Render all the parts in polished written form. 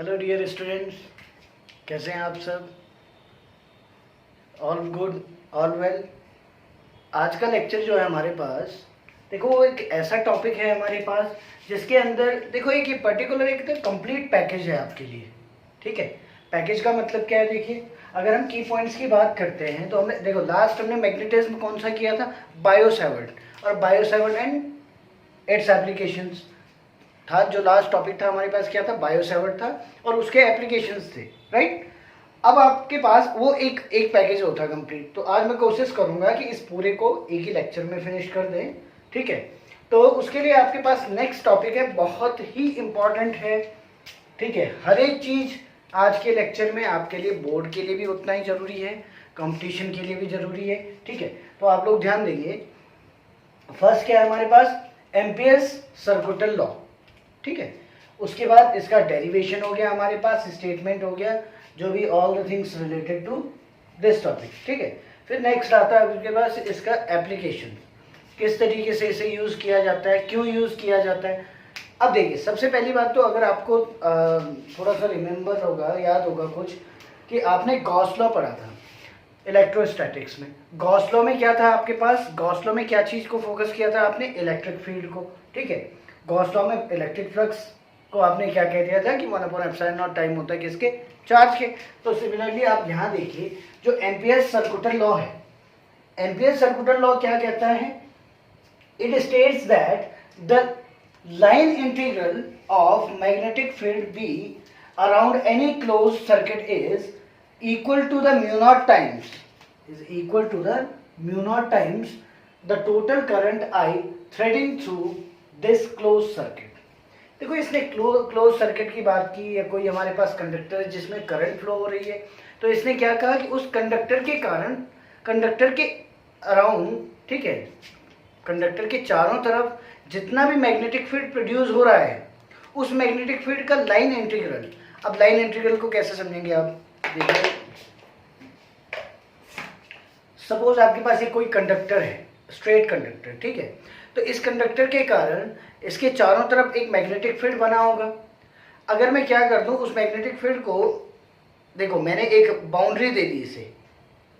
Hello dear students, कैसे हैं आप सब? All good, all well. आज का लेक्चर जो है हमारे पास, देखो वो एक ऐसा टॉपिक है हमारे पास जिसके अंदर देखो एक ये पर्टिकुलर एक तो कंप्लीट पैकेज है आपके लिए। ठीक है, पैकेज का मतलब क्या है? देखिए, अगर हम की पॉइंट्स की बात करते हैं तो हमने देखो लास्ट हमने मैग्नेटिज्म कौन सा किया था? बायोसेवर्ट। और बायोसेवर्ट एंड इट्स एप्लीकेशंस था। जो लास्ट टॉपिक था हमारे पास क्या था? बायोसेवर्ट था और उसके एप्लीकेशंस थे, राइट। अब आपके पास वो एक एक पैकेज होता है कंप्लीट। तो आज मैं कोशिश करूंगा कि इस पूरे को एक ही लेक्चर में फिनिश कर दें। ठीक है, तो उसके लिए आपके पास नेक्स्ट टॉपिक है, बहुत ही इंपॉर्टेंट है। ठीक है, हर एक चीज आज के लेक्चर में आपके लिए, बोर्ड के लिए भी उतना ही जरूरी है, कंपटीशन के लिए भी जरूरी है। ठीक है, तो आप लोग ध्यान देंगे। फर्स्ट क्या है हमारे पास? Amperes सर्कुटल law. ठीक है, उसके बाद इसका डेरिवेशन हो गया, हमारे पास स्टेटमेंट हो गया, जो भी all the things related to this topic. ठीक है, फिर नेक्स्ट आता है आपके पास इसका एप्लीकेशन, किस तरीके से इसे यूज किया जाता है, क्यों यूज किया जाता है। अब देखिए, सबसे पहली बात तो अगर आपको थोड़ा सा रिमेम्बर होगा, याद होगा कुछ, कि आपने गॉस लॉ पढ़ा था इलेक्ट्रोस्टैटिक्स में। गॉस लॉ में क्या था आपके पास? गॉस लॉ में क्या चीज को फोकस किया था आपने? इलेक्ट्रिक फील्ड को। ठीक है, गॉस लॉ में इलेक्ट्रिक फ्लक्स को आपने क्या कह दिया था कि 1/ε0 टाइम होता है किसके? चार्ज के। तो सिमिलरली आप यहाँ देखिए, जो एम्पियर्स सर्कुटल लॉ है, एम्पियर्स सर्कुटल लॉ क्या कहता है? It states that the line integral of magnetic field be around any close circuit is equal to the mu naught times, is equal to the mu naught times the total current I threading through this closed circuit। देखो, इसने close circuit की बात की, या कोई हमारे पास conductor है जिसमें करंट फ्लो हो रही है, तो इसने क्या कहा कि उस कंडक्टर के कारण, कंडक्टर के अराउंड, ठीक है, कंडक्टर के चारों तरफ जितना भी मैग्नेटिक फील्ड प्रोड्यूस हो रहा है, उस मैग्नेटिक फील्ड का लाइन इंटीग्रल। अब लाइन इंटीग्रल को कैसे समझेंगे आप? देखिए, सपोज आपके पास एक कोई कंडक्टर है, स्ट्रेट कंडक्टर। ठीक है, तो इस कंडक्टर के कारण इसके चारों तरफ एक मैग्नेटिक फील्ड बना होगा। अगर मैं क्या कर दूं, उस मैग्नेटिक फील्ड को, देखो मैंने एक बाउंड्री दे दी इसे,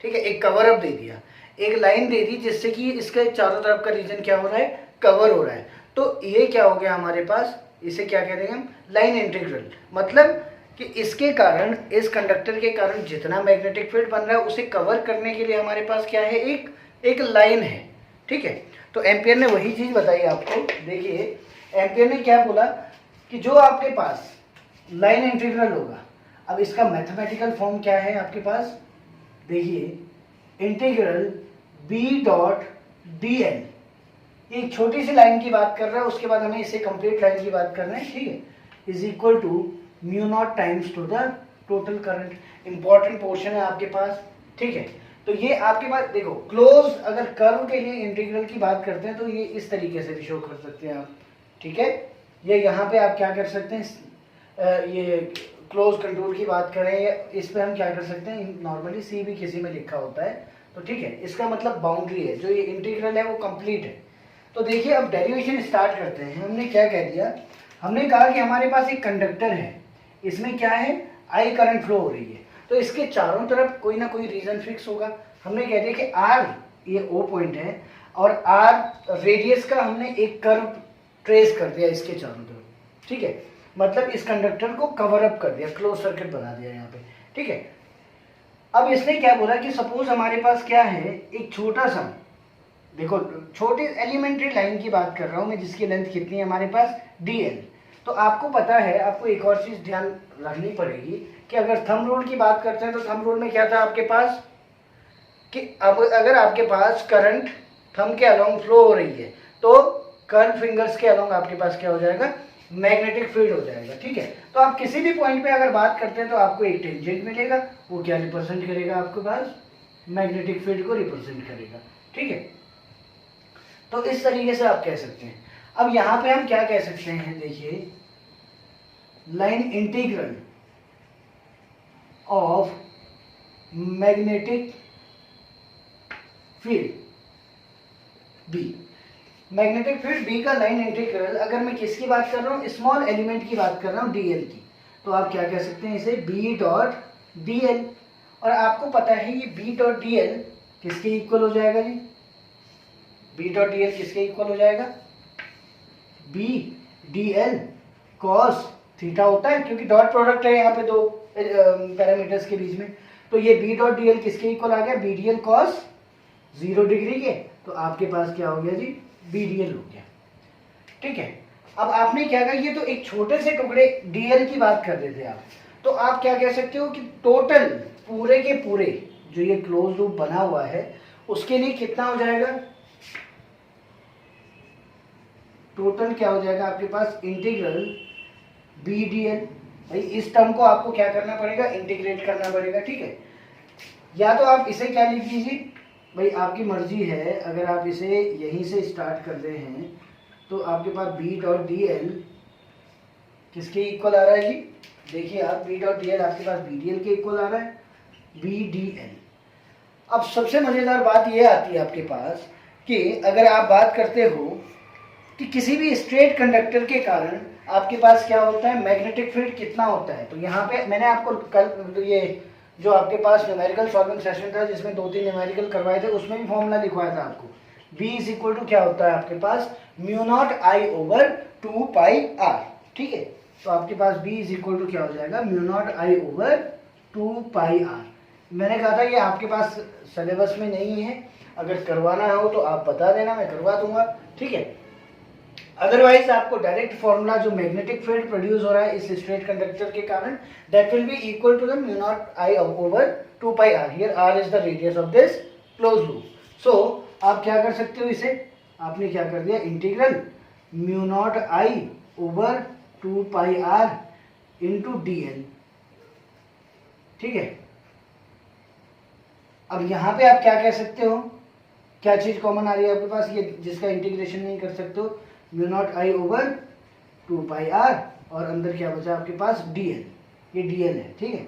ठीक है, एक कवर अप दे दिया, एक लाइन दे दी जिससे कि इसके चारों तरफ का रीजन क्या हो रहा है? कवर हो रहा है। तो ये क्या हो गया हमारे पास? इसे क्या कह देंगे हम? Line integral. मतलब कि इसके कारण, इस कंडक्टर के कारण जितना मैग्नेटिक फील्ड बन रहा है उसे कवर करने के लिए हमारे पास क्या है? एक लाइन है। ठीक है, तो एम्पियर ने वही चीज बताई आपको। देखिए, एम्पियर ने क्या बोला कि जो आपके पास लाइन इंटीग्रल होगा, अब इसका मैथमेटिकल फॉर्म क्या है आपके पास? देखिए, integral B dot D L, एक छोटी सी लाइन की बात कर रहा है, उसके बाद हमें इसे कंप्लीट लाइन की बात करना है। ठीक है, is equal to mu naught times to the total current. Important portion है आपके पास। ठीक है, तो ये आपके पास देखो, क्लोज अगर कर्व के लिए इंटीग्रल की बात करते हैं तो ये इस तरीके से भी शो कर सकते हैं आप। ठीक है, ये यहाँ पे आप क्या कर सकते हैं, ये क्लोज कंटूर की बात करें, या इस पे हम क्या कर सकते हैं, नॉर्मली सी भी किसी में लिखा होता है। तो ठीक है, इसका मतलब बाउंड्री है, जो ये इंटीग्रल है वो कंप्लीट है। तो देखिए, अब डेरिवेशन स्टार्ट करते हैं। हमने क्या कह दिया? हमने कहा कि हमारे पास एक कंडक्टर है, इसमें क्या है? आई करंट फ्लो हो रही है, तो इसके चारों तरफ कोई ना कोई रीजन फिक्स होगा। हमने कह दिया कि आर, ये ओ पॉइंट है, और आर रेडियस का हमने एक कर्व ट्रेस कर दिया इसके चारों तरफ। ठीक है, मतलब इस कंडक्टर को कवर अप कर दिया, क्लोज सर्किट बना दिया यहाँ पे। ठीक है, अब इसने क्या बोला कि सपोज हमारे पास क्या है, एक छोटा सा, देखो छोटी एलिमेंट्री लाइन की बात कर रहा हूं मैं, जिसकी लेंथ कितनी है हमारे पास? डीएल। तो आपको पता है, आपको एक और चीज ध्यान रखनी पड़ेगी कि अगर थंब रूल की बात करते हैं तो थंब रूल में क्या था आपके पास कि अब अगर आपके पास करंट थंब के अलोंग फ्लो हो रही है तो कर्व फिंगर्स के अलोंग आपके पास क्या हो जाएगा? मैग्नेटिक फील्ड हो जाएगा। ठीक है, तो आप किसी भी पॉइंट पे अगर बात करते हैं तो आपको एक टेंजेंट मिलेगा, वो क्या रिप्रेजेंट करेगा आपके पास? मैग्नेटिक फील्ड को रिप्रेजेंट करेगा। ठीक है, तो इस तरीके से आप कह सकते हैं। अब यहां पे हम क्या कह सकते हैं? देखिए, line integral of magnetic field B, magnetic field B का लाइन इंटीग्रल, अगर मैं किसकी बात कर रहा हूं? स्मॉल एलिमेंट की बात कर रहा हूं, डीएल की। तो आप क्या कह सकते हैं इसे बी डॉट डी एल। और आपको पता है ये बी डॉट डी एल किसके इक्वल हो जाएगा जी? बी डॉट डी एल किसके इक्वल हो जाएगा? B D L cos theta होता है, क्योंकि डॉट प्रोडक्ट है यहाँ पे दो पैरामीटर्स के बीच में। तो ये बी डॉट डी एल किसके इक्वल आ गया? B D L cos 0 degree के। तो आपके पास क्या हो गया जी? बी डी एल हो गया। ठीक है, अब आपने क्या कहा, ये तो एक छोटे से टुकड़े डीएल की बात कर रहे थे आप, तो आप क्या कह सकते हो कि टोटल पूरे के पूरे जो ये क्लोज लूप बना हुआ है उसके लिए कितना हो जाएगा? टोटल क्या हो जाएगा आपके पास? Integral B D L. भाई इस टर्म को आपको क्या करना पड़ेगा? इंटीग्रेट करना पड़ेगा। ठीक है, या तो आप इसे क्या लिख दीजिए, भाई आपकी मर्जी है, अगर आप इसे यहीं से स्टार्ट कर रहे हैं तो आपके पास बी डॉट डी एल किसके इक्वल आ रहा है जी? देखिए आप बी डॉट डी एल आपके पास बी डी एल के इक्वल आ रहा है, बी डी एल। अब सबसे मज़ेदार बात ये आती है आपके पास कि अगर आप बात करते हो कि किसी भी स्ट्रेट कंडक्टर के कारण आपके पास क्या होता है? मैग्नेटिक फील्ड कितना होता है। तो यहाँ पे मैंने आपको कल ये जो आपके पास न्यूमेरिकल सॉल्विंग सेशन था जिसमें 2-3 न्यूमेरिकल करवाए थे उसमें भी फॉर्मूला लिखवाया था आपको। B इज इक्वल टू क्या होता है आपके पास? Mu naught I over 2 pi R. ठीक है, तो आपके पास B इज इक्वल टू क्या हो जाएगा? Mu naught I over 2 pi R. मैंने कहा था ये आपके पास सिलेबस में नहीं है, अगर करवाना हो तो आप बता देना, मैं करवा दूंगा। ठीक है, अदरवाइज आपको डायरेक्ट फॉर्मूला जो मैग्नेटिक फील्ड प्रोड्यूस हो रहा है इस स्ट्रेट कंडक्टर के कारण, that will be equal to the mu naught I over 2 pi R. Here R is the radius of this close loop. So आप क्या कर सकते हो, इसे आपने क्या कर दिया? Integral mu naught I over 2 pi R into D L. ठीक है, अब यहां पे आप क्या कह सकते हो? क्या चीज कॉमन आ रही है आपके पास? ये जिसका इंटीग्रेशन नहीं कर सकते हो, mu naught I over 2 pi R, और अंदर क्या बचा आपके पास? D L. ये डी एल है। ठीक है,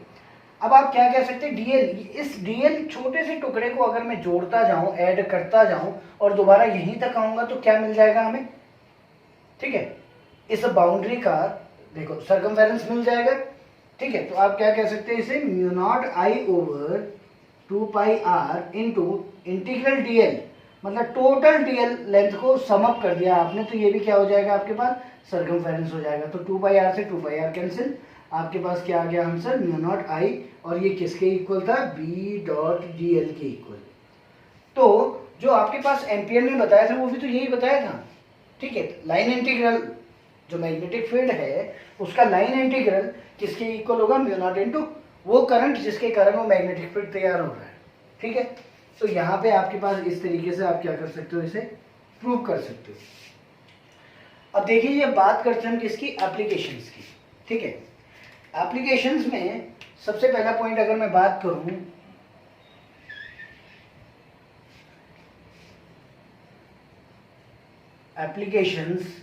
अब आप क्या कह सकते हैं? डीएल, इस डीएल छोटे से टुकड़े को अगर मैं जोड़ता जाऊं, ऐड करता जाऊं और दोबारा यहीं तक आऊंगा तो क्या मिल जाएगा हमें? ठीक है, इस बाउंड्री का देखो सर्कमफेरेंस मिल जाएगा। ठीक है, तो आप क्या कह सकते हैं इसे? Mu naught I over 2 pi R into integral DL, मतलब टोटल डीएल लेंथ को सम अप कर दिया आपने, तो ये भी क्या हो जाएगा आपके पास? सर्कमफेरेंस हो जाएगा। तो 2 पाई आर से 2 पाई आर कैंसिल, आपके पास क्या आ गया आंसर? म्यू नॉट आई, और ये किसके इक्वल था? बी डॉट डी एल के इक्वल। तो जो आपके पास एम्पियर ने बताया था वो भी तो यही बताया था। ठीक है, लाइन इंटीग्रल जो मैग्नेटिक फील्ड है उसका लाइन इंटीग्रल किसके इक्वल होगा? म्यू नॉट इनटू वो करंट जिसके कारण वो मैग्नेटिक फील्ड तैयार हो रहा है। ठीक है, तो यहाँ पे आपके पास इस तरीके से आप क्या कर सकते हो? इसे प्रूव कर सकते हो। अब देखिए ये बात करते हैं हम किसकी? एप्लीकेशंस की। ठीक है, एप्लीकेशंस में सबसे पहला पॉइंट अगर मैं बात करूं, एप्लीकेशंस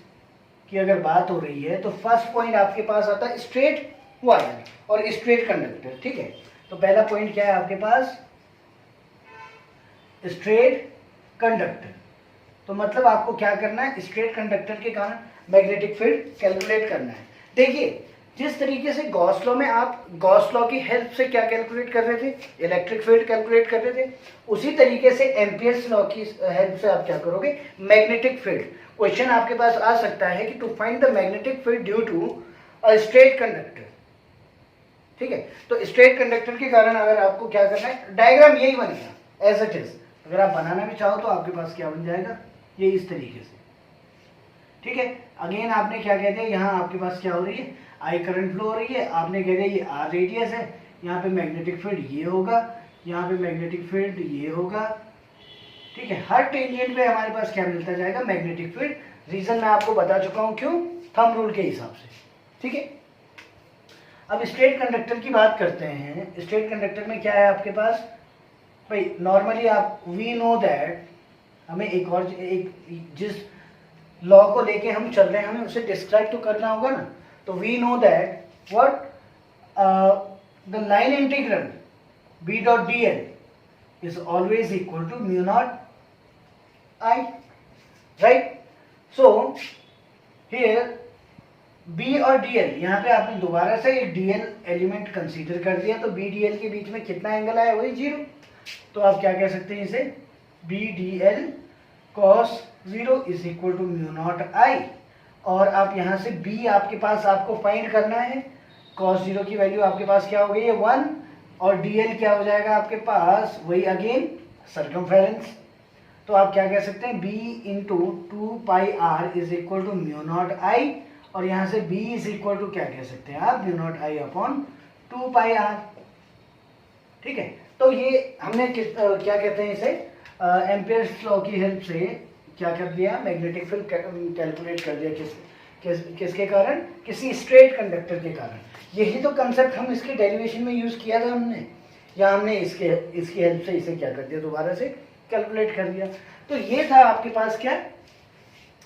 की अगर बात हो रही है तो फर्स्ट पॉइंट आपके पास आता है स्ट्रेट वायर और स्ट्रेट कंडक्टर। ठीक है, तो पहला पॉइंट क्या है आपके पास? Straight conductor. तो मतलब आपको क्या करना है? स्ट्रेट कंडक्टर के कारण मैग्नेटिक फील्ड कैलकुलेट करना है। देखिए जिस तरीके से गॉस लॉ में आप गॉस लॉ की हेल्प से क्या कैलकुलेट कर रहे थे? इलेक्ट्रिक फील्ड कैलकुलेट कर रहे थे, उसी तरीके से एम्पियर्स लॉ की हेल्प से आप क्या करोगे? Magnetic field. क्वेश्चन आपके पास आ सकता है कि to find the magnetic field due to a straight conductor. ठीक है, तो स्ट्रेट कंडक्टर के कारण अगर आपको क्या करना है? डायग्राम यही बनेगा एज इट इज। अगर आप बनाना भी चाहो तो आपके पास क्या बन जाएगा? ये इस तरीके से। ठीक है, अगेन आपने क्या कह दिया? यहाँ आपके पास क्या हो रही है? आई करंट फ्लो हो रही है, आपने कह दिया ये आर रेडियस है, यहाँ पे मैग्नेटिक फील्ड ये होगा, यहाँ पे मैग्नेटिक फील्ड ये होगा। ठीक है, हर टेंजेंट पे हमारे पास क्या मिलता जाएगा? Magnetic field. रीजन मैं आपको बता चुका हूँ, क्यों? थंब रूल के हिसाब से। ठीक है, अब स्ट्रेट कंडक्टर की बात करते हैं। स्ट्रेट कंडक्टर में क्या है आपके पास? भाई नॉर्मली आप वी नो दैट, हमें एक जिस लॉ को लेके हम चल रहे हैं हमें उसे डिस्क्राइब तो करना होगा ना। तो we know that what the line integral B dot D L is always equal to mu naught I, right? So here B और डी एल, यहाँ पे आपने दोबारा से एक डी एल एलिमेंट कंसीडर कर दिया, तो बी डी एल के बीच में कितना एंगल आया, वही 0। तो आप क्या कह सकते हैं इसे, B D L cos 0 is equal to mu naught I. और आप यहाँ से b आपके पास आपको फाइंड करना है, cos 0 की वैल्यू आपके पास क्या हो गई है 1, और dl क्या हो जाएगा आपके पास, वही अगेन सर्कमफेरेंस। तो आप क्या कह सकते हैं, b into 2πr is equal to mu naught I, और यहाँ से b इज इक्वल टू क्या कह सकते हैं आप, म्यू नॉट आई अपॉन 2πr। ठीक है, तो ये हमने क्या कहते हैं इसे, एम्पियर्स लॉ की हेल्प से क्या कर दिया, मैग्नेटिक फील्ड कैलकुलेट कर दिया, किसके कारण, किसी स्ट्रेट कंडक्टर के कारण। यही तो कंसेप्ट हम इसके डेरिवेशन में यूज़ किया था हमने, या हमने इसकी हेल्प से इसे क्या कर दिया, दोबारा से कैलकुलेट कर दिया। तो ये था आपके पास क्या,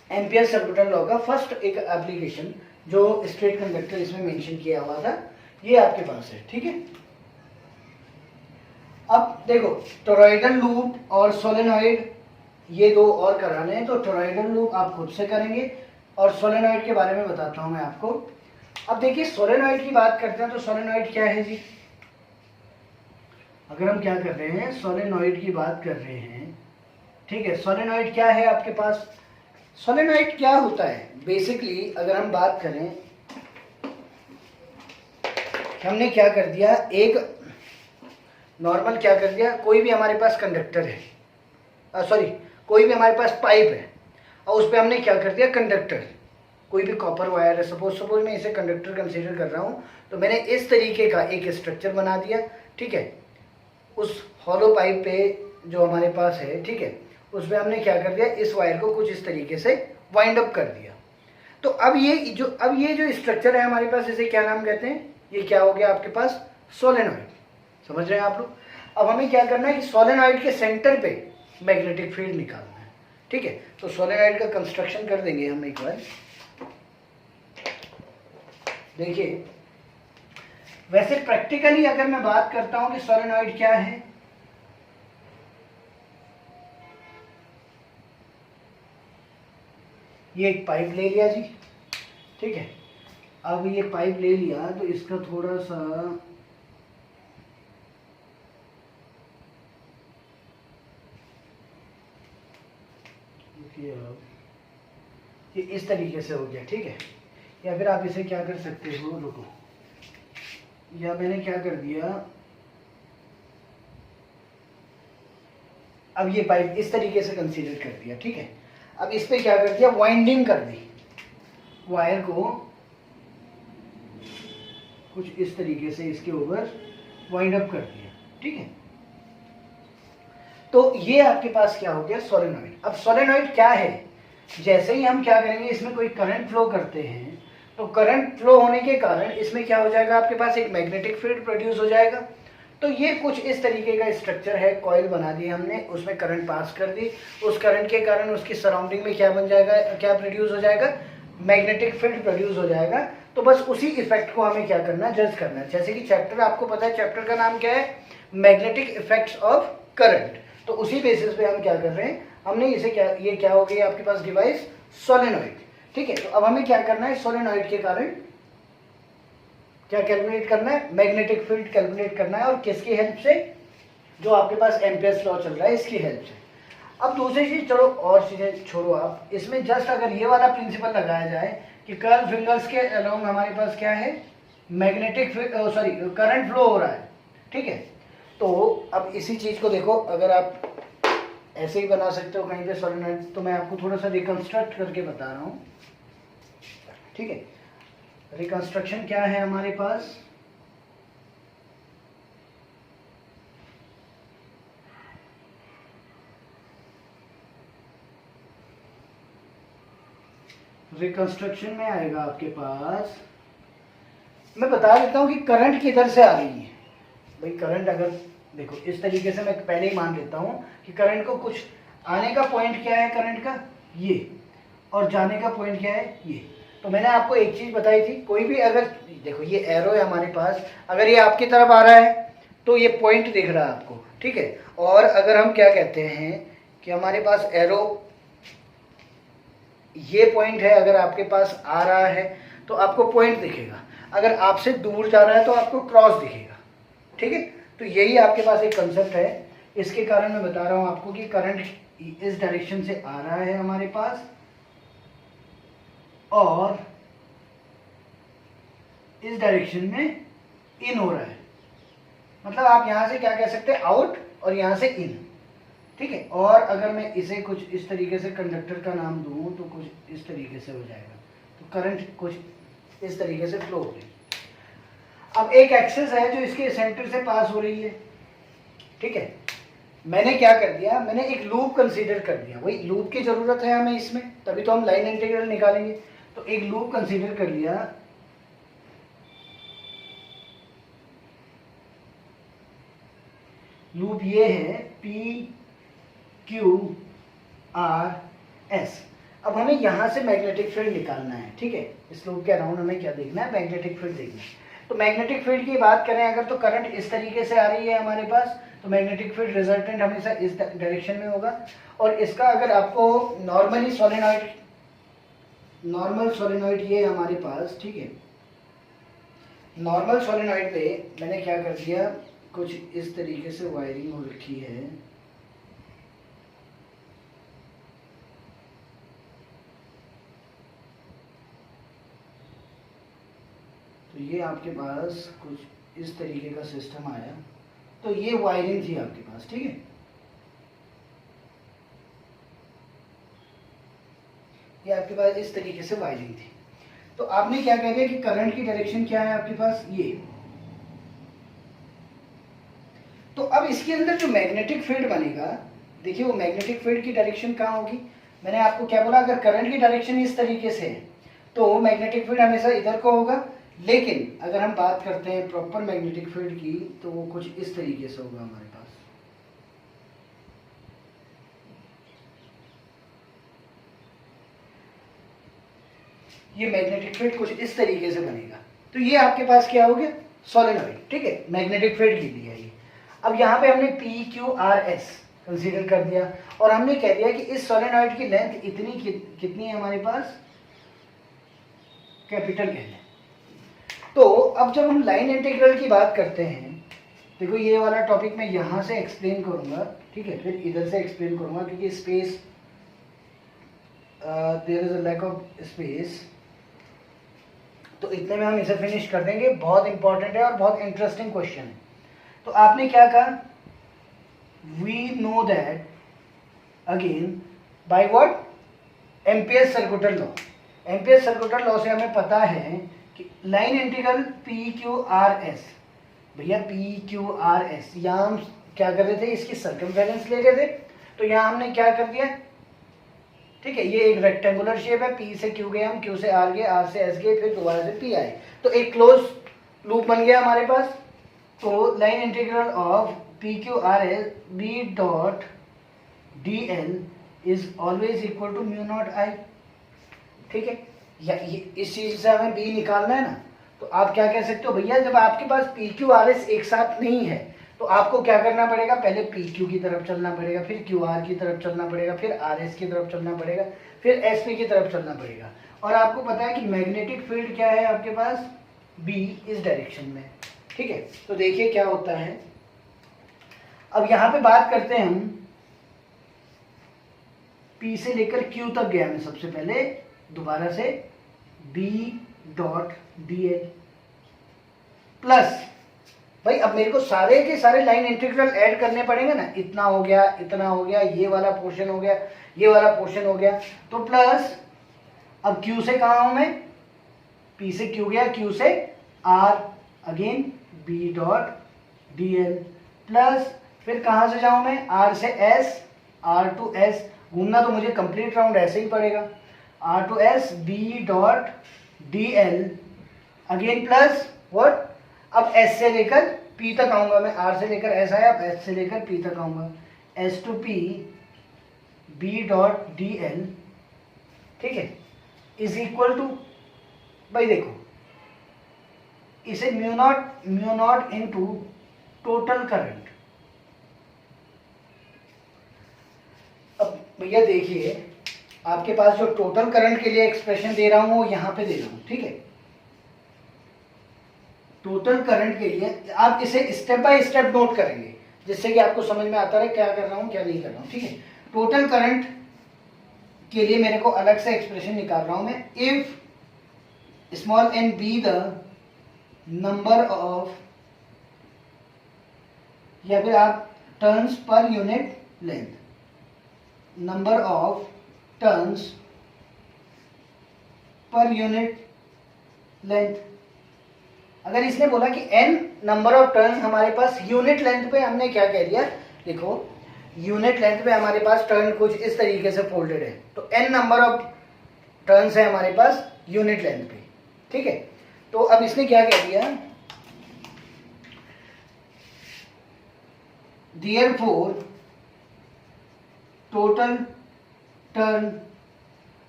एम्पियर सर्कुलर लॉ का फर्स्ट एक एप्लीकेशन जो स्ट्रेट कंडक्टर इसमें मेंशन किया हुआ था, ये आपके पास है। ठीक है, अब देखो टोरॉइडल लूप और सोलेनॉइड, ये दो और कराने हैं, तो टोरॉइडल लूप आप खुद से करेंगे और सोलेनॉइड के बारे में बताता हूं मैं आपको। अब देखिए सोलेनॉइड की बात करते हैं, तो सोलेनॉइड क्या है जी, अगर हम क्या कर रहे हैं, सोलेनॉइड की बात कर रहे हैं। ठीक है, सोलेनॉइड क्या है आपके पास, सोलेनॉइड क्या होता है बेसिकली, अगर हम बात करें, हमने क्या कर दिया, एक नॉर्मल क्या कर दिया, कोई भी हमारे पास कंडक्टर है, कोई भी हमारे पास पाइप है, और उस पर हमने क्या कर दिया, कंडक्टर, कोई भी कॉपर वायर है, सपोज मैं इसे कंडक्टर कंसीडर कर रहा हूँ, तो मैंने इस तरीके का एक स्ट्रक्चर बना दिया। ठीक है, उस हॉलो पाइप पे जो हमारे पास है, ठीक है, उसमें हमने क्या कर दिया, इस वायर को कुछ इस तरीके से वाइंड अप कर दिया। तो अब ये जो स्ट्रक्चर है हमारे पास, इसे क्या नाम कहते हैं, ये क्या हो गया आपके पास, सोलेनॉइड। समझ रहे हैं आप लोग। अब हमें क्या करना है कि सोलेनॉइड के सेंटर पे मैग्नेटिक फील्ड निकालना है। ठीक है, तो सोलेनॉइड का कंस्ट्रक्शन कर देंगे हम एक बार। देखिए वैसे प्रैक्टिकली अगर मैं बात करता हूं कि सोलेनॉइड क्या है, ये एक पाइप ले लिया जी। ठीक है, अब ये पाइप ले लिया तो इसका थोड़ा सा ये इस तरीके से हो गया। ठीक है, या फिर आप इसे क्या कर सकते हो, रुको, या मैंने क्या कर दिया, अब ये पाइप इस तरीके से कंसीडर कर दिया। ठीक है, अब इस पे क्या कर दिया, वाइंडिंग कर दी, वायर को कुछ इस तरीके से इसके ऊपर वाइंड अप कर दिया। ठीक है, तो ये आपके पास क्या हो गया, सोलेनॉइड। अब सोलेनॉइड क्या है, जैसे ही हम क्या करेंगे, इसमें कोई करंट फ्लो करते हैं, तो करंट फ्लो होने के कारण इसमें क्या हो जाएगा, आपके पास एक मैग्नेटिक फील्ड प्रोड्यूस हो जाएगा। तो ये कुछ इस तरीके का स्ट्रक्चर है, कॉइल बना दी हमने, उसमें करंट पास कर दी, उस करंट के कारण उसकी सराउंडिंग में क्या बन जाएगा, क्या प्रोड्यूस हो जाएगा, मैग्नेटिक फील्ड प्रोड्यूस हो जाएगा। तो बस उसी इफेक्ट को हमें क्या करना है, जज करना है। जैसे कि चैप्टर आपको पता है, चैप्टर का नाम क्या है, मैग्नेटिक इफेक्ट्स ऑफ करंट। तो उसी बेसिस पे हम क्या कर रहे हैं, हमने इसे क्या, ये क्या हो गई आपके पास डिवाइस, सोलेनॉइड। ठीक है, तो अब हमें क्या करना है, सोलेनॉइड के कारण क्या कैलकुलेट करना है, मैग्नेटिक फील्ड कैलकुलेट करना है, और किसकी हेल्प से, जो आपके पास एम्पियर्स लॉ चल रहा है इसकी हेल्प से। अब दूसरी चीज, चलो और चीजें छोड़ो आप, इसमें जस्ट अगर ये वाला प्रिंसिपल लगाया जाए कि कर्व फिंगर्स के अलोंग हमारे पास क्या है, मैग्नेटिक करंट फ्लो हो रहा है। ठीक है, तो अब इसी चीज को देखो, अगर आप ऐसे ही बना सकते हो कहीं पे सोलेनॉइड, तो मैं आपको थोड़ा सा रिकंस्ट्रक्ट करके बता रहा हूँ। ठीक है, रिकंस्ट्रक्शन क्या है हमारे पास, रिकंस्ट्रक्शन में आएगा आपके पास, मैं बता देता हूँ कि करंट किधर से आ रही है। भाई करंट अगर देखो इस तरीके से, मैं पहले ही मान लेता हूँ कि करंट को कुछ आने का पॉइंट क्या है करंट का, ये, और जाने का पॉइंट क्या है, ये। तो मैंने आपको एक चीज बताई थी, कोई भी अगर देखो ये एरो है हमारे पास, अगर ये आपकी तरफ आ रहा है तो ये पॉइंट दिख रहा है आपको। ठीक है, और अगर हम क्या कहते हैं कि हमारे पास एरो ये पॉइंट है, अगर आपके पास आ रहा है, तो आपको पॉइंट दिखेगा, अगर आपसे दूर जा रहा है तो आपको क्रॉस दिखेगा, ठीक है। तो यही आपके पास एक कंसेप्ट है। इसके कारण मैं बता रहा हूँ आपको कि करंट इस डायरेक्शन से आ रहा है हमारे पास और इस डायरेक्शन में इन हो रहा है। मतलब आप यहां से क्या कह सकते हैं, आउट, और यहां से इन, ठीक है। और अगर मैं इसे कुछ इस तरीके से कंडक्टर का नाम दूं तो कुछ इस तरीके से हो जाएगा। तो करंट कुछ इस तरीके से फ्लो हो रही है। अब एक एक्सिस है जो इसके सेंटर से पास हो रही है, ठीक है। मैंने क्या कर दिया, मैंने एक लूप कंसीडर कर दिया। वही लूप की जरूरत है हमें इसमें, तभी तो हम लाइन इंटीग्रल निकालेंगे। तो एक लूप कंसीडर कर लिया। लूप ये है पी क्यू आर एस। अब हमें यहां से मैग्नेटिक फील्ड निकालना है, ठीक है। इस लूप के अराउंड हमें क्या देखना है, मैग्नेटिक फील्ड देखना है। तो मैग्नेटिक फील्ड की बात करें अगर, तो करंट इस तरीके से आ रही है हमारे पास, तो मैग्नेटिक फील्ड रिजल्टेंट हमेशा इस डायरेक्शन में होगा। और इसका अगर आपको नॉर्मल सोलेनॉइड ये हमारे पास, ठीक है। नॉर्मल सोलेनॉइड पे मैंने क्या कर दिया, कुछ इस तरीके से वायरिंग हो रखी है। तो ये आपके पास कुछ इस तरीके का सिस्टम आया। तो ये वायरिंग थी आपके पास, ठीक है। ये आपके पास इस तरीके से वायरिंग थी। तो आपने क्या कह दिया कि करंट की डायरेक्शन क्या है आपके पास, ये। तो अब इसके अंदर जो मैग्नेटिक फील्ड बनेगा, देखिए वो मैग्नेटिक फील्ड की डायरेक्शन कहाँ होगी। मैंने आपको क्या बोला, अगर करंट की डायरेक्शन इस तरीके से है तो मैग्नेटिक फील्ड हमेशा इधर को होगा। लेकिन अगर हम बात करते हैं प्रॉपर मैग्नेटिक फील्ड की, तो वो कुछ इस तरीके से होगा हमारे पास। ये मैग्नेटिक फील्ड कुछ इस तरीके से बनेगा। तो ये आपके पास क्या हो गया, सोलेनॉइड, ठीक है। मैग्नेटिक फील्ड के लिए ये। अब यहाँ पे हमने P Q R S consider कर दिया और हमने कह दिया कि इस सोलेनॉइड की लेंथ इतनी कितनी है हमारे पास, कैपिटल एल है। तो अब जब हम लाइन इंटीग्रल की बात करते हैं, देखो ये वाला टॉपिक मैं यहाँ से एक्सप्लेन करूंगा, ठीक है, फिर इधर से एक्सप्लेन करूंगा क्योंकि space, there is a lack of space. तो इतने में हम इसे फिनिश कर देंगे। बहुत इंपॉर्टेंट है और बहुत इंटरेस्टिंग क्वेश्चन है। तो आपने क्या कहा, we know that again by what, Ampere's circular law. Ampere's circular law से हमें पता है कि line integral P Q R S, भैया पी क्यू आर एस, यहाँ हम क्या कर रहे थे, इसकी सर्कमफेरेंस ले रहे थे। तो यहाँ हमने क्या कर दिया, ठीक है, ये एक रेक्टेंगुलर शेप है, पी से क्यू गए हम, क्यू से आर गए, आर से एस गए, फिर दोबारा से पी आए। तो एक क्लोज लूप बन गया हमारे पास। तो line integral of P Q R S B dot D L is always equal to mu naught I, ठीक है। या इस चीज से हमें बी निकालना है ना। तो आप क्या कह सकते हो, भैया जब आपके पास पी क्यू आर एस एक साथ नहीं है तो आपको क्या करना पड़ेगा, पहले पी क्यू की तरफ चलना पड़ेगा, फिर क्यू आर की तरफ चलना पड़ेगा, फिर आर एस की तरफ चलना पड़ेगा, फिर एस पी की तरफ चलना पड़ेगा। और आपको पता है कि मैग्नेटिक फील्ड क्या है आपके पास, बी इस डायरेक्शन में, ठीक है। तो देखिए क्या होता है। अब यहां पे बात करते हैं हम, पी से लेकर क्यू तक गया मैं सबसे पहले, दोबारा से B dot D L plus, भाई अब मेरे को सारे के सारे लाइन इंटीग्रल ऐड करने पड़ेंगे ना, इतना हो गया, इतना हो गया, ये वाला पोर्शन हो गया, ये वाला पोर्शन हो गया। तो प्लस, अब क्यू से कहा हूं मैं, पी से क्यू गया, क्यू से R, again B dot D L plus, फिर कहां से जाऊं मैं, आर से एस, आर टू एस, घूमना तो मुझे कंप्लीट राउंड ऐसे ही पड़ेगा, R to S B dot D L, again plus what, अब एस से लेकर पी तक आऊंगा मैं, आर से लेकर एस आया, अब एस से लेकर पी तक आऊंगा, S to P B dot D L, ठीक है, इज इक्वल टू, भाई देखो इसे mu naught into total current. अब भैया देखिए आपके पास जो टोटल करंट के लिए एक्सप्रेशन दे रहा हूं वो यहां पे दे रहा हूं, ठीक है। टोटल करंट के लिए आप इसे स्टेप बाय स्टेप नोट करेंगे, जिससे कि आपको समझ में आता रहे क्या कर रहा हूँ क्या नहीं कर रहा हूँ, ठीक है। टोटल करंट के लिए मेरे को अलग से एक्सप्रेशन निकाल रहा हूँ मैं। If small N be the number of, या फिर आप turns per unit length, number of turns per unit length. अगर इसने बोला कि n नंबर ऑफ टर्न्स हमारे पास यूनिट लेंथ पे, हमने क्या कह दिया, देखो यूनिट लेंथ पे हमारे पास टर्न कुछ इस तरीके से फोल्डेड है, तो n नंबर ऑफ टर्न्स है हमारे पास यूनिट लेंथ पे, ठीक है। तो अब इसने क्या कह दिया, therefore टोटल टर्न,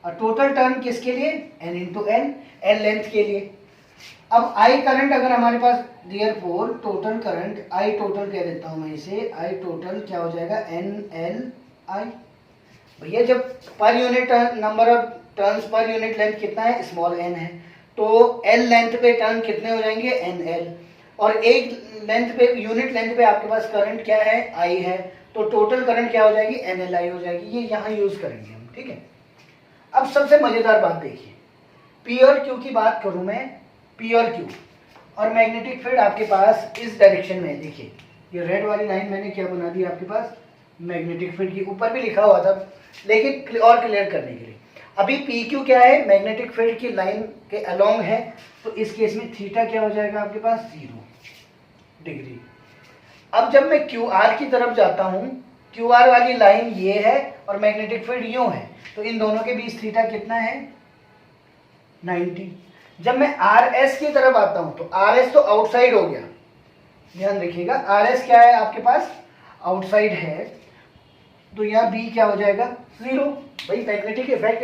और टोटल टर्न किसके लिए, n into N, N length के लिए। अब I करंट अगर हमारे पास, therefore total current, I total कह देता हूं मैं इसे, I टोटल क्या हो जाएगा, NLI। भैया जब per unit number of turns per unit length कितना है, स्मॉल n है, तो L लेंथ पे टर्न कितने हो जाएंगे, NL, और एक लेंथ पे, यूनिट लेंथ पे आपके पास करंट क्या है, I है, तो टोटल करंट क्या हो जाएगी, NLI हो जाएगी। ये यहाँ यूज करेंगे हम, ठीक है। अब सबसे मजेदार बात देखिए, P और Q की बात करूं मैं, P और Q, और मैग्नेटिक फील्ड आपके पास इस डायरेक्शन में है। देखिए ये रेड वाली लाइन मैंने क्या बना दी आपके पास, मैग्नेटिक फील्ड की, ऊपर भी लिखा हुआ था, लेकिन और क्लियर करने के लिए, अभी PQ क्या है, मैग्नेटिक फील्ड की लाइन के अलोंग है, तो इस केस में थीटा क्या हो जाएगा आपके पास, 0 डिग्री। अब जब मैं QR की तरफ जाता हूं, QR वाली लाइन ये है और मैग्नेटिक फील्ड यूं है, तो इन दोनों के बीच थीटा कितना है, 90। जब मैं RS की तरफ आता हूं, तो RS तो आउटसाइड हो गया, ध्यान रखिएगा, RS क्या है आपके पास, आउटसाइड है, तो यहाँ B क्या हो जाएगा, 0। भाई मैग्नेटिक इफेक्ट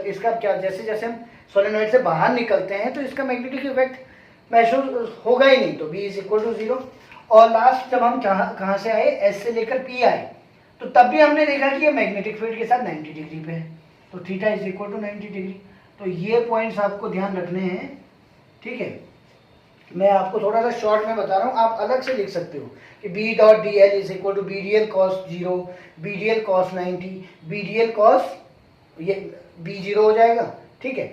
इसका क्या, जैसे जैसे हम सोलेनॉइड से बाहर निकलते हैं तो इसका मैग्नेटिक इफेक्ट महसूस होगा ही नहीं, तो B इज इक्वल टू 0। और लास्ट जब हम कहाँ से आए, S से लेकर P आए, तो तब भी हमने देखा कि ये मैग्नेटिक फील्ड के साथ 90 डिग्री पे है, तो theta is equal to 90 degree. तो ये पॉइंट्स आपको ध्यान रखने हैं, ठीक है। मैं आपको थोड़ा सा शॉर्ट में बता रहा हूँ, आप अलग से लिख सकते हो कि B dot D L is equal to B D L cos 0, B D L cos 90, B D L cos, ये बी 0 हो जाएगा, ठीक है,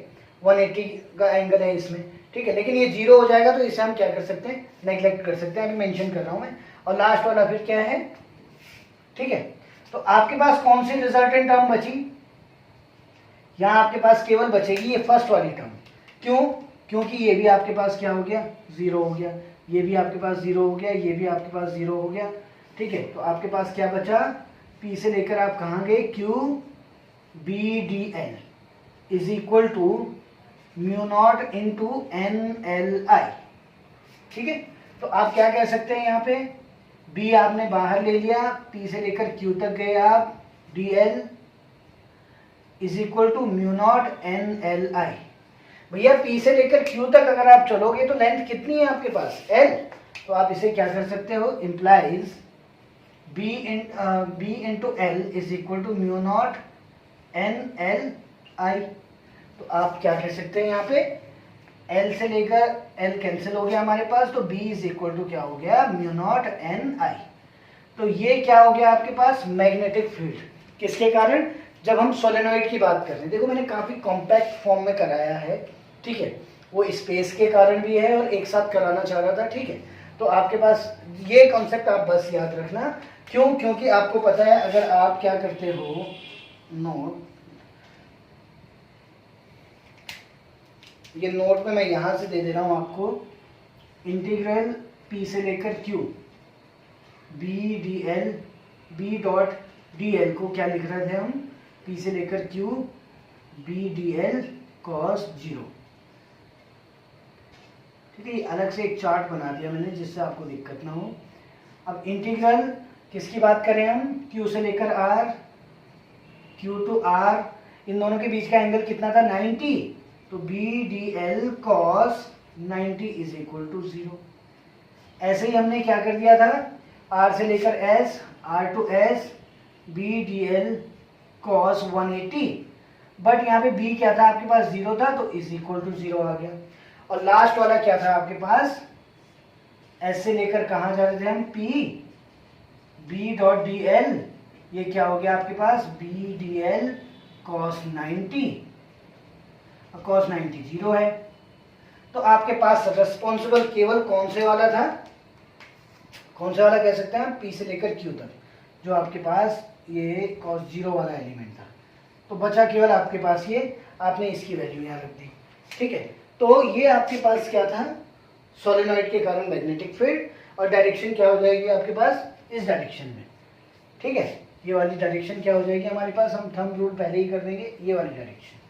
180 का एंगल है इसमें, ठीक है, लेकिन ये 0 हो जाएगा, तो इसे हम क्या कर सकते हैं, नेग्लेक्ट कर सकते हैं, अभी मेंशन कर रहा हूँ मैं। और लास्ट वाला फिर क्या है, ठीक है। तो आपके पास कौन सी रिजल्टेंट टर्म बची, यहाँ आपके पास केवल बचेगी ये फर्स्ट वाली टर्म। क्यों, क्योंकि ये भी आपके पास क्या हो गया, 0 हो गया, ये भी आपके पास 0 हो गया, ये भी आपके पास 0 हो गया, ठीक है। तो आपके पास क्या बचा, P से लेकर आप कहाँ गए, Q B D L is equal to mu naught into NLI, ठीक है। तो आप क्या कह सकते हैं, यहाँ पे B आपने बाहर ले लिया, P से लेकर Q तक गए आप, DL is equal to mu naught NLI। भैया P से लेकर Q तक अगर आप चलोगे तो लेंथ कितनी है आपके पास, L, तो आप इसे क्या कर सकते हो, implies B into L is equal to mu naught NLI। तो आप क्या कह सकते हैं, यहाँ पे L से लेकर L कैंसिल हो गया हमारे पास, तो B इज इक्वल टू क्या हो गया, म्यू नॉट NI। तो ये क्या हो गया आपके पास, मैग्नेटिक फील्ड, किसके कारण, जब हम सोलेनॉइड की बात कर रहे हैं। देखो मैंने काफ़ी कॉम्पैक्ट फॉर्म में कराया है, ठीक है, वो स्पेस के कारण भी है और एक साथ कराना चाह रहा था, ठीक है। तो आपके पास ये कॉन्सेप्ट आप बस याद रखना, क्यों, क्योंकि आपको पता है अगर आप क्या करते हो, नोट, ये नोट में मैं यहाँ से दे दे रहा हूँ आपको, इंटीग्रल P से लेकर Q B D L, B dot D L को क्या लिख रहे थे हम, P से लेकर Q B D L cos 0, ठीक है। अलग से एक चार्ट बना दिया मैंने जिससे आपको दिक्कत ना हो। अब इंटीग्रल किसकी बात करें हम, Q से लेकर R, Q टू R, इन दोनों के बीच का एंगल कितना था, 90, तो B D L cos 90 is equal to 0। ऐसे ही हमने क्या कर दिया था, R से लेकर S, R to S, B D L cos 180, but यहाँ पे B क्या था आपके पास, 0 था, तो इज इक्वल टू 0 आ गया। और लास्ट वाला क्या था आपके पास, एस से लेकर कहाँ जा रहे थे हम, P, B dot D L, ये क्या हो गया आपके पास, बी डी एल कॉस 90, और कॉस 90 जीरो है। तो आपके पास रिस्पॉन्सिबल केवल कौन से वाला था, कौन से वाला कह सकते हैं हम, पी से लेकर क्यू तक, जो आपके पास ये कॉस जीरो वाला एलिमेंट था। तो बचा केवल आपके पास ये, आपने इसकी वैल्यू यहाँ रख दी, ठीक है। तो ये आपके पास क्या था, सोलेनॉइड के कारण मैग्नेटिक फील्ड, और डायरेक्शन क्या हो जाएगी आपके पास, इस डायरेक्शन में, ठीक है। ये वाली डायरेक्शन क्या हो जाएगी हमारे पास, हम थंब रूल पहले ही कर देंगे, ये वाली डायरेक्शन।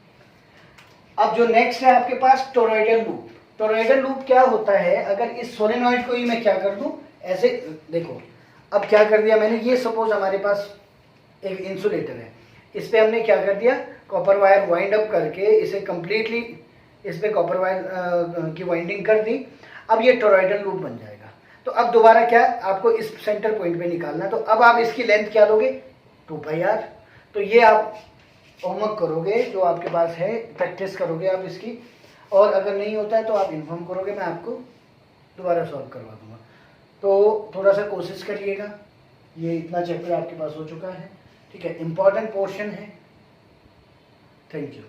अब जो नेक्स्ट है आपके पास टोरॉइडल लूप। टोरॉइडल लूप क्या होता है, अगर इस सोलेनॉइड को ही मैं क्या कर दूं, ऐसे देखो, अब क्या कर दिया मैंने, ये सपोज हमारे पास एक इंसुलेटर है, इस पे हमने क्या कर दिया, कॉपर वायर वाइंड अप करके इसे कंप्लीटली इस पे कॉपर वायर की वाइंडिंग कर दी। अब ये टोरॉइडल लूप बन जाएगा। तो अब दोबारा क्या, आपको इस सेंटर पॉइंट पे निकालना है, तो अब आप इसकी लेंथ क्या लोगे, 2πr। तो ये आप होमवर्क करोगे जो आपके पास है, प्रैक्टिस करोगे आप इसकी, और अगर नहीं होता है तो आप इन्फॉर्म करोगे, मैं आपको दोबारा सॉल्व करवा दूंगा। तो थोड़ा सा कोशिश करिएगा, ये इतना चैप्टर आपके पास हो चुका है, ठीक है, इम्पॉर्टेंट पोर्शन है। Thank you.